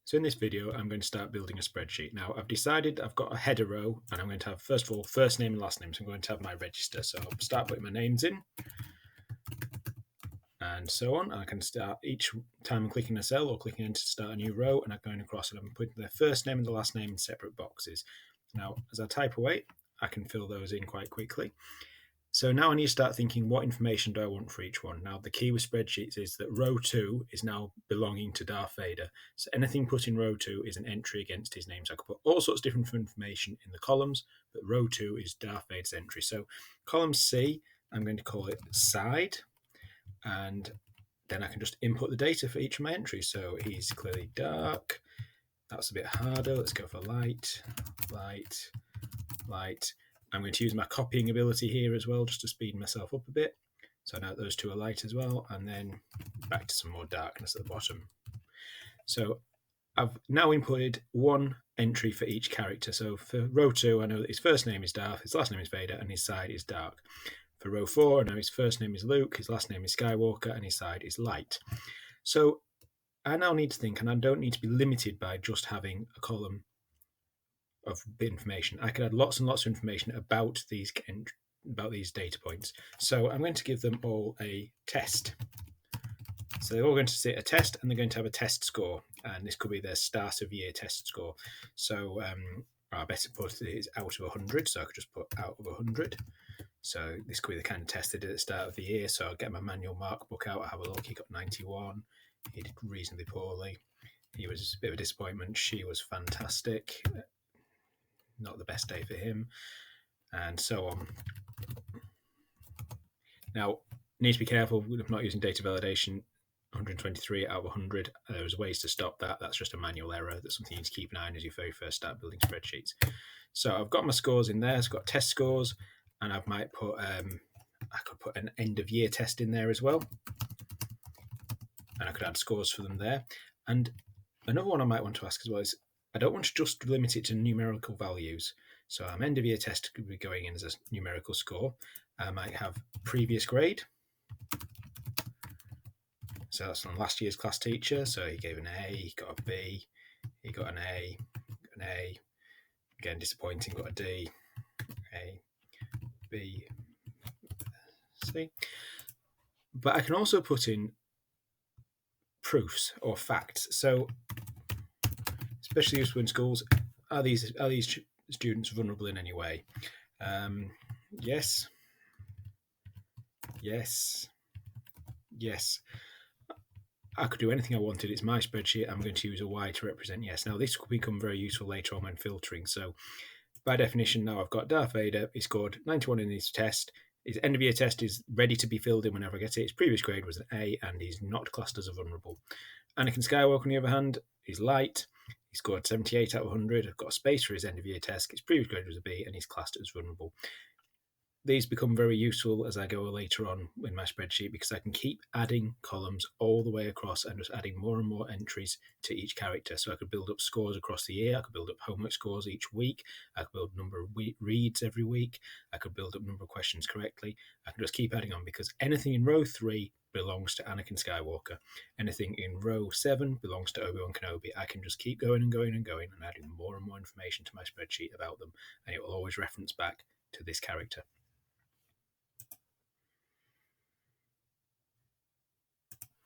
So in this video, I'm going to start building a spreadsheet. Now, I've decided I've got a header row, and I'm going to have, first of all, first name and last name. So I'm going to have my register. So I'll start putting my names in, and so on. I can start each time I'm clicking a cell or clicking enter to start a new row, and I'm going across and I'm putting the first name and the last name in separate boxes. Now, as I type away, I can fill those in quite quickly. So now I need to start thinking, what information do I want for each one? Now, the key with spreadsheets is that row 2 is now belonging to Darth Vader. So anything put in row 2 is an entry against his name. So I could put all sorts of different information in the columns, but row 2 is Darth Vader's entry. So column C, I'm going to call it side, and then I can just input the data for each of my entries. So he's clearly dark. That's a bit harder. Let's go for light, light, light. I'm going to use my copying ability here as well, just to speed myself up a bit. So now those two are light as well, and then back to some more darkness at the bottom. So I've now inputted one entry for each character. So for row 2, I know that his first name is Darth, his last name is Vader, and his side is dark. For row 4, I know his first name is Luke, his last name is Skywalker, and his side is light. So I now need to think, and I don't need to be limited by just having a column of information. I could add lots and lots of information about these data points. So I'm going to give them all a test. So they're all going to sit a test, and they're going to have a test score, and this could be their start of year test score. So I better put it is out of 100, so I could just put out of 100. So this could be the kind of test they did at the start of the year. So I'll get my manual mark book out, I'll have a look. He got 91. He did reasonably poorly. He was a bit of a disappointment. She was fantastic. Not the best day for him, and so on. Now, need to be careful with not using data validation. 123 out of 100. There's ways to stop that. That's just a manual error. That's something you need to keep an eye on as you very first start building spreadsheets. So I've got my scores in there. I've got test scores, and I might put I could put an end of year test in there as well, and I could add scores for them there. And another one I might want to ask as well is, I don't want to just limit it to numerical values. So our end of year test could be going in as a numerical score. I might have previous grade. So that's from last year's class teacher. So he gave an A, he got a B, he got an A, an A. Again, disappointing, got a D, A, B, C. But I can also put in proofs or facts. So especially useful in schools, are these students vulnerable in any way? Yes. Yes. Yes. I could do anything I wanted. It's my spreadsheet. I'm going to use a Y to represent yes. Now, this could become very useful later on when filtering. So by definition, now I've got Darth Vader. He scored 91 in his test. His end of year test is ready to be filled in whenever I get it. His previous grade was an A, and he's not classed as a vulnerable. Anakin Skywalker, on the other hand, is light. He scored 78 out of 100. I've got a space for his end of year test. His previous grade was a B, and he's classed as vulnerable. These become very useful as I go later on in my spreadsheet, because I can keep adding columns all the way across and just adding more and more entries to each character. So I could build up scores across the year. I could build up homework scores each week. I could build a number of reads every week. I could build up a number of questions correctly. I can just keep adding on, because anything in row 3 belongs to Anakin Skywalker. Anything in row 7 belongs to Obi-Wan Kenobi. I can just keep going and going and going and adding more and more information to my spreadsheet about them, and it will always reference back to this character.